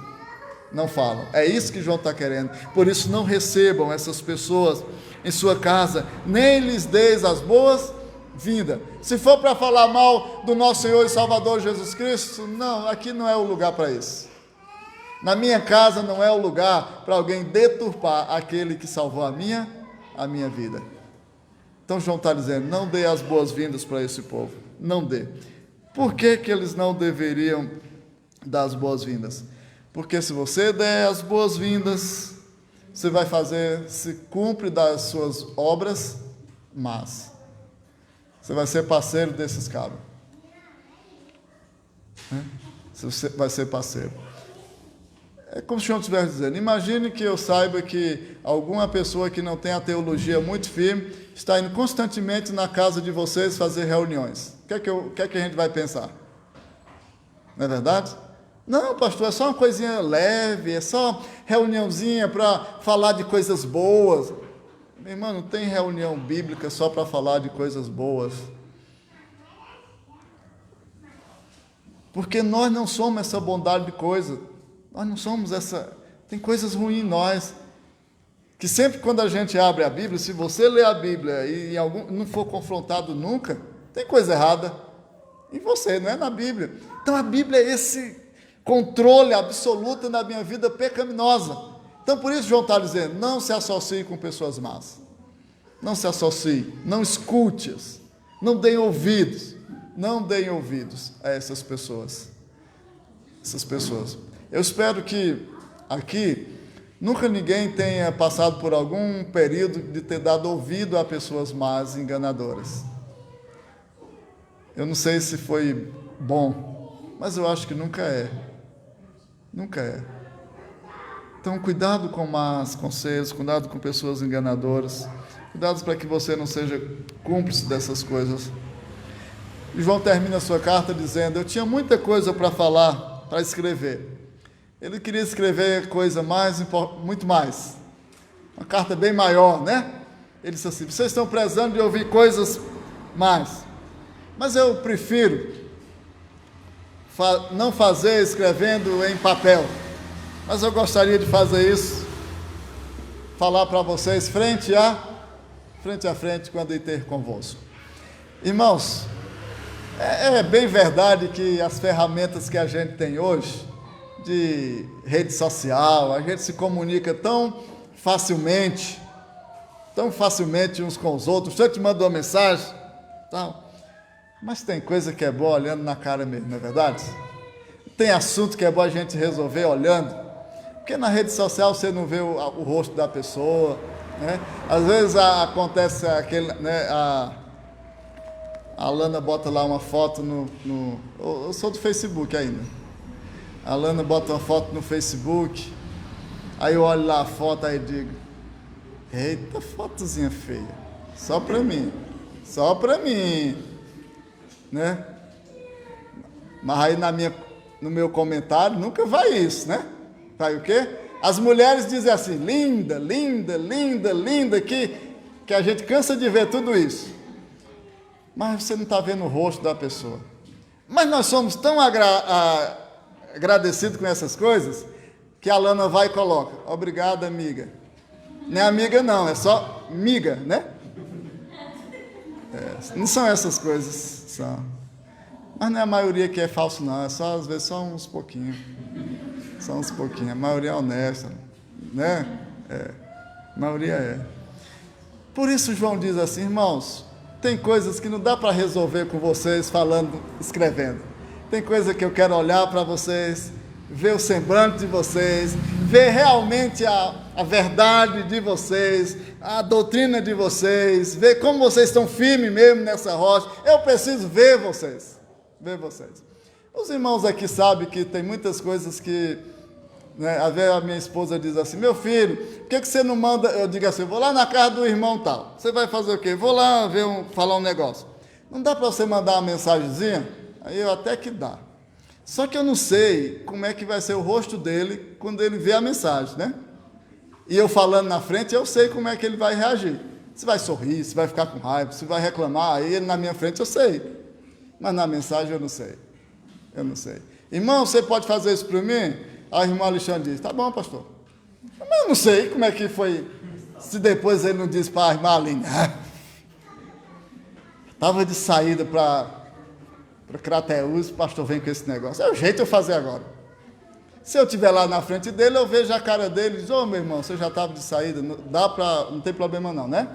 não falam. É isso que João está querendo. Por isso, não recebam essas pessoas em sua casa, nem lhes deis as boas-vindas. Se for para falar mal do nosso Senhor e Salvador Jesus Cristo, não, aqui não é o lugar para isso. Na minha casa não é o lugar para alguém deturpar aquele que salvou a minha vida. Então João está dizendo, não dê as boas-vindas para esse povo, não dê. Por que eles não deveriam dar as boas-vindas? Porque se você der as boas-vindas, você vai se cumpre das suas obras más. Você vai ser parceiro desses cabras. Você vai ser parceiro. É como se o Senhor estivesse dizendo, imagine que eu saiba que alguma pessoa que não tem a teologia muito firme está indo constantemente na casa de vocês fazer reuniões. O que é que a gente vai pensar? Não é verdade? Não, pastor, é só uma coisinha leve, é só reuniãozinha para falar de coisas boas. Meu irmão, não tem reunião bíblica só para falar de coisas boas. Porque nós não somos essa bondade de coisa. Nós não somos essa... Tem coisas ruins em nós. Que sempre quando a gente abre a Bíblia, se você ler a Bíblia e não for confrontado nunca, tem coisa errada em você, não é na Bíblia. Então a Bíblia é esse controle absoluto na minha vida pecaminosa. Então por isso João está dizendo, não se associe com pessoas más. Não se associe, não escute-as, não deem ouvidos a essas pessoas. Eu espero que aqui nunca ninguém tenha passado por algum período de ter dado ouvido a pessoas más e enganadoras. Eu não sei se foi bom, mas eu acho que nunca é. Nunca é. Então, cuidado com más conselhos, cuidado com pessoas enganadoras, cuidado para que você não seja cúmplice dessas coisas. E João termina a sua carta dizendo, eu tinha muita coisa para falar, para escrever. Ele queria escrever muito mais. Uma carta bem maior, né? Ele disse assim, vocês estão precisando de ouvir coisas mais. Mas eu prefiro não fazer escrevendo em papel. Mas eu gostaria de fazer isso, falar para vocês frente a frente, quando ter convosco. Irmãos, é bem verdade que as ferramentas que a gente tem hoje, de rede social, a gente se comunica tão facilmente uns com os outros. Se eu te mando uma mensagem, tal, mas tem coisa que é boa olhando na cara mesmo, não é verdade? Tem assunto que é bom a gente resolver olhando, porque na rede social você não vê o rosto da pessoa, né? Às vezes acontece aquele, né, a Alana bota lá uma foto eu sou do Facebook ainda. A Alana bota uma foto no Facebook, aí eu olho lá a foto e digo, eita, fotozinha feia, só para mim, né? Mas aí no meu comentário nunca vai isso, né? Vai o quê? As mulheres dizem assim, linda, linda, linda, linda, que a gente cansa de ver tudo isso. Mas você não está vendo o rosto da pessoa. Mas nós somos tão agradecido com essas coisas, que a Lana vai e coloca, obrigado, amiga. Não é amiga não, é só miga, né? Não são essas coisas, são. Mas não é a maioria que é falso não, é só, às vezes, só uns pouquinhos. Só uns pouquinhos, a maioria é honesta, né? A maioria é. Por isso João diz assim, irmãos, tem coisas que não dá para resolver com vocês falando, escrevendo. Tem coisa que eu quero olhar para vocês, ver o semblante de vocês, ver realmente a verdade de vocês, a doutrina de vocês, ver como vocês estão firmes mesmo nessa rocha. Eu preciso ver vocês, ver vocês. Os irmãos aqui sabem que tem muitas coisas que, né, às vezes a minha esposa diz assim, meu filho, por que você não manda, eu digo assim, vou lá na casa do irmão tal, você vai fazer o quê? Vou lá falar um negócio. Não dá para você mandar uma mensagenzinha? Aí eu até que dá. Só que eu não sei como é que vai ser o rosto dele quando ele vê a mensagem, né? E eu falando na frente, eu sei como é que ele vai reagir. Se vai sorrir, se vai ficar com raiva, se vai reclamar, aí ele na minha frente eu sei. Mas na mensagem eu não sei. Eu não sei. Irmão, você pode fazer isso para mim? Aí o irmão Alexandre diz, tá bom, pastor. Mas eu não sei como é que foi. Se depois ele não disse para a irmã Aline, estava de saída para Crateús, o pastor vem com esse negócio. É o jeito de eu fazer agora. Se eu estiver lá na frente dele, eu vejo a cara dele e diz, ô meu irmão, você já estava de saída, não tem problema não, né?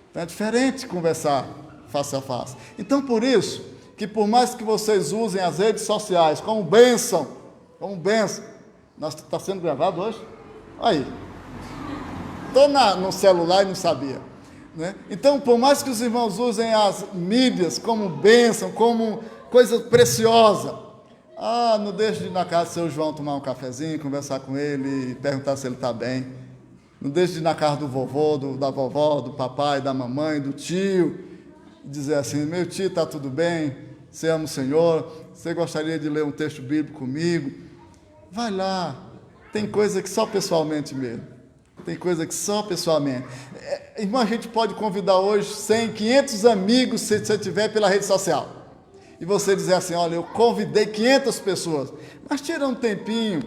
Então é diferente conversar face a face. Então por isso, que por mais que vocês usem as redes sociais como bênção, nós está sendo gravado hoje? Aí. Estou no celular e não sabia. Né? Então, por mais que os irmãos usem as mídias como bênção, como coisa preciosa, não deixe de ir na casa do seu João tomar um cafezinho, conversar com ele e perguntar se ele está bem. Não deixe de ir na casa do vovô, da vovó, do papai, da mamãe, do tio, e dizer assim, meu tio, está tudo bem? Você ama o Senhor? Você gostaria de ler um texto bíblico comigo? Vai lá. Tem coisa que só pessoalmente mesmo. Tem coisa que só pessoalmente. Irmão, a gente pode convidar hoje 100, 500 amigos, se você tiver pela rede social. E você dizer assim, olha, eu convidei 500 pessoas. Mas tira um tempinho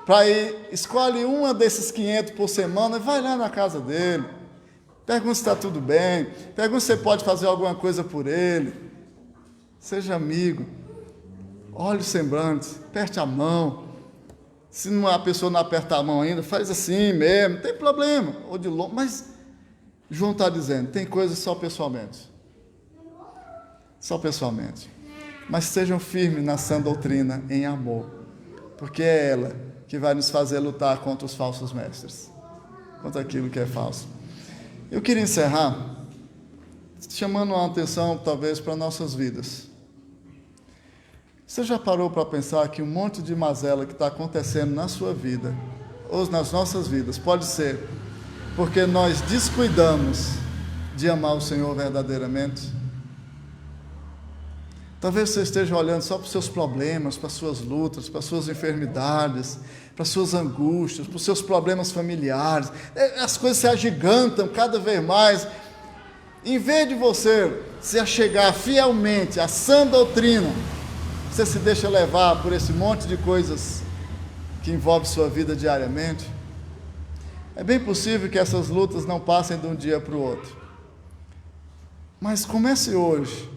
para ir, escolhe uma desses 500 por semana e vai lá na casa dele. Pergunta se está tudo bem. Pergunta se você pode fazer alguma coisa por ele. Seja amigo. Olhe o semblante. Aperte a mão. Se a pessoa não apertar a mão ainda, faz assim mesmo, não tem problema, ou de longe, mas João está dizendo, tem coisas só pessoalmente. Só pessoalmente. Mas sejam firmes na sã doutrina, em amor, porque é ela que vai nos fazer lutar contra os falsos mestres, contra aquilo que é falso. Eu queria encerrar chamando a atenção, talvez, para nossas vidas. Você já parou para pensar que um monte de mazela que está acontecendo na sua vida, ou nas nossas vidas, pode ser porque nós descuidamos de amar o Senhor verdadeiramente? Talvez você esteja olhando só para os seus problemas, para as suas lutas, para as suas enfermidades, para as suas angústias, para os seus problemas familiares. As coisas se agigantam cada vez mais. Em vez de você se achegar fielmente à sã doutrina, você se deixa levar por esse monte de coisas que envolve sua vida diariamente. É bem possível que essas lutas não passem de um dia para o outro. Mas comece hoje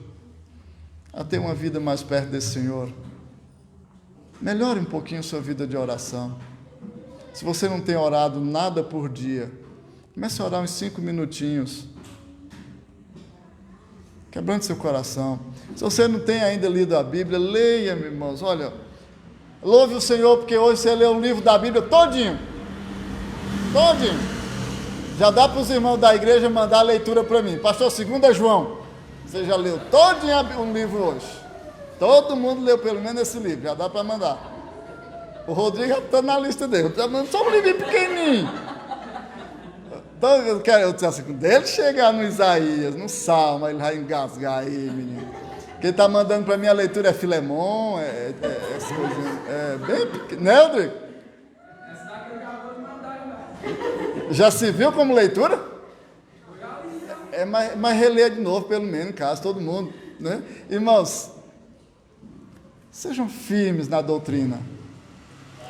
a ter uma vida mais perto desse Senhor. Melhore um pouquinho sua vida de oração. Se você não tem orado nada por dia, comece a orar uns 5 minutinhos. Quebrando seu coração. Se você não tem ainda lido a Bíblia, leia, meus irmãos. Olha, louve o Senhor, porque hoje você lê o livro da Bíblia todinho. Todinho. Já dá para os irmãos da igreja mandar a leitura para mim. Pastor, 2 João. Você já leu todinho um livro hoje. Todo mundo leu pelo menos esse livro. Já dá para mandar. O Rodrigo já está na lista dele. Está mandando só um livro pequenininho. Então, eu disse assim, quando ele chegar no Isaías, no Salmo, ele vai engasgar aí, menino. Quem está mandando para mim a leitura é Filemon, essa coisa, bem pequeno, né, Rodrigo? Já se viu como leitura? Mas relê de novo, pelo menos, em casa, todo mundo, né? Irmãos, sejam firmes na doutrina,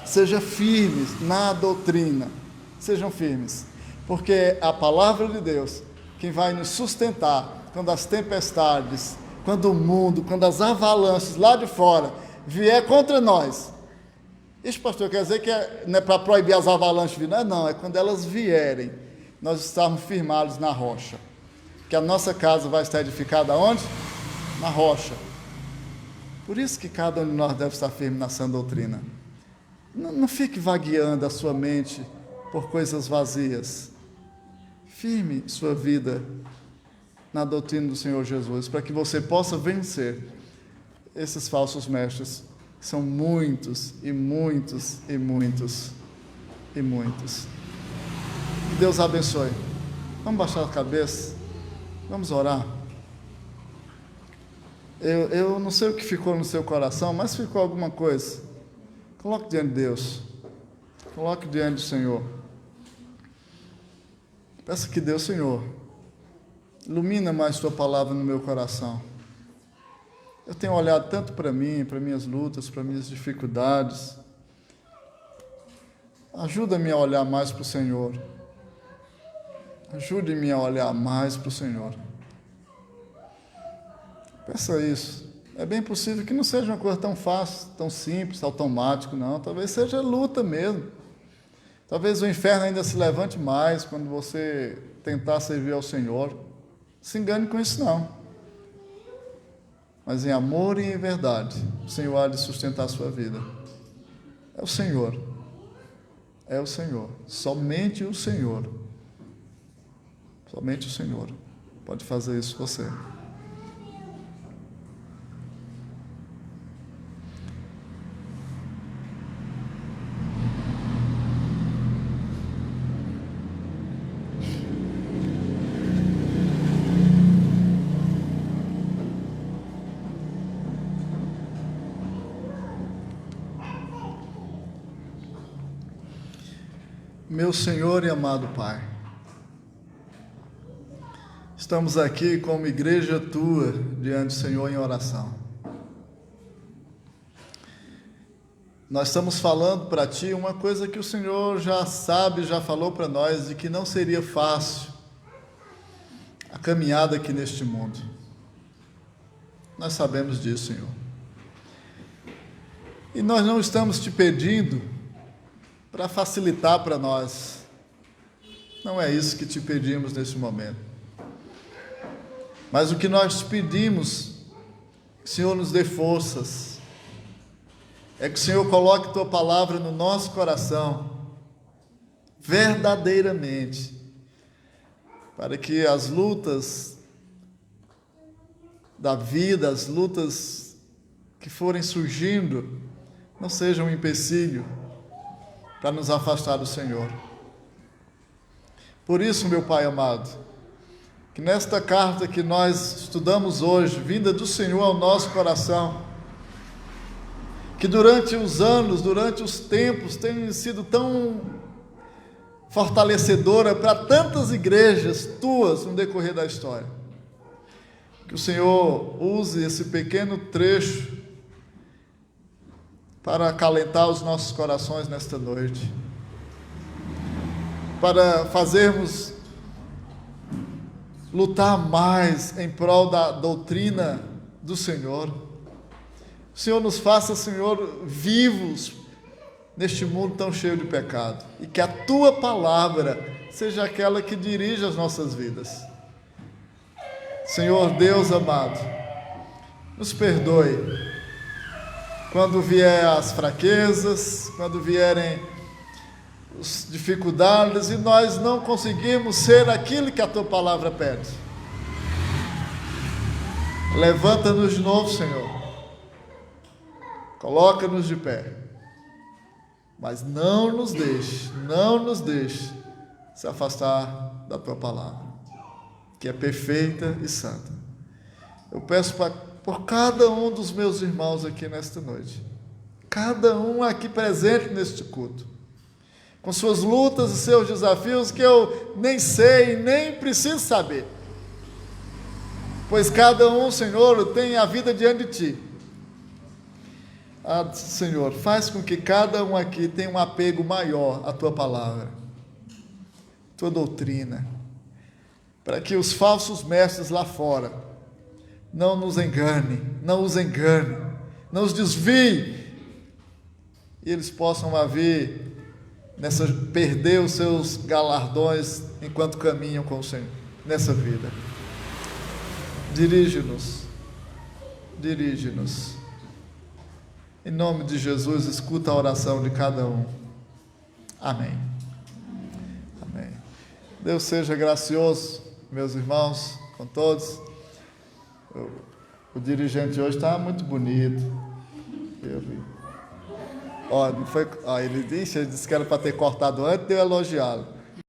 Seja firmes na doutrina. Sejam firmes, porque a palavra de Deus, quem vai nos sustentar quando as tempestades, quando o mundo, quando as avalanches lá de fora vier contra nós. Isso, pastor, quer dizer que não é para proibir as avalanches vir, não, é quando elas vierem, nós estarmos firmados na rocha. Que a nossa casa vai estar edificada onde? Na rocha. Por isso que cada um de nós deve estar firme na sã doutrina. Não fique vagueando a sua mente por coisas vazias. Firme sua vida na doutrina do Senhor Jesus, para que você possa vencer esses falsos mestres, que são muitos e muitos e muitos e muitos. Que Deus abençoe. Vamos baixar a cabeça, vamos orar. Eu não sei o que ficou no seu coração, mas ficou alguma coisa. Coloque diante de Deus, coloque diante do Senhor. Peça que Deus, Senhor, ilumina mais tua palavra no meu coração. Eu tenho olhado tanto para mim, para minhas lutas, para minhas dificuldades. Ajuda-me a olhar mais para o Senhor. Ajude-me a olhar mais para o Senhor. Peça isso. É bem possível que não seja uma coisa tão fácil, tão simples, automático, não. Talvez seja luta mesmo. Talvez o inferno ainda se levante mais quando você tentar servir ao Senhor. Não se engane com isso, não. Mas em amor e em verdade, o Senhor há de sustentar a sua vida. É o Senhor. É o Senhor. Somente o Senhor. Somente o Senhor pode fazer isso por você. Meu Senhor e amado Pai, estamos aqui como igreja Tua, diante do Senhor em oração. Nós estamos falando para Ti uma coisa que o Senhor já sabe, já falou para nós, de que não seria fácil a caminhada aqui neste mundo. Nós sabemos disso, Senhor. E nós não estamos Te pedindo para facilitar para nós. Não é isso que Te pedimos nesse momento. Mas o que nós Te pedimos, que o Senhor nos dê forças, é que o Senhor coloque Tua palavra no nosso coração, verdadeiramente, para que as lutas da vida, as lutas que forem surgindo, não sejam um empecilho para nos afastar do Senhor. Por isso, meu Pai amado, que nesta carta que nós estudamos hoje, vinda do Senhor ao nosso coração, que durante os anos, durante os tempos, tem sido tão fortalecedora para tantas igrejas Tuas no decorrer da história. Que o Senhor use esse pequeno trecho para acalentar os nossos corações nesta noite, para fazermos lutar mais em prol da doutrina do Senhor. O Senhor nos faça, Senhor, vivos neste mundo tão cheio de pecado, e que a Tua palavra seja aquela que dirige as nossas vidas. Senhor Deus amado, nos perdoe quando vier as fraquezas, quando vierem as dificuldades e nós não conseguimos ser aquilo que a Tua palavra pede. Levanta-nos de novo, Senhor. Coloca-nos de pé. Mas não nos deixe se afastar da Tua palavra, que é perfeita e santa. Eu peço por cada um dos meus irmãos aqui nesta noite, cada um aqui presente neste culto, com suas lutas e seus desafios que eu nem sei, nem preciso saber, pois cada um, Senhor, tem a vida diante de Ti. Senhor, faz com que cada um aqui tenha um apego maior à Tua palavra, Tua doutrina, para que os falsos mestres lá fora não nos engane, não os engane, não os desvie, e eles possam perder os seus galardões enquanto caminham com o Senhor nessa vida. Dirige-nos. Em nome de Jesus, escuta a oração de cada um. Amém. Amém. Deus seja gracioso, meus irmãos, com todos. O dirigente hoje está muito bonito. Eu vi. Ele disse que era para ter cortado antes de eu elogiá-lo.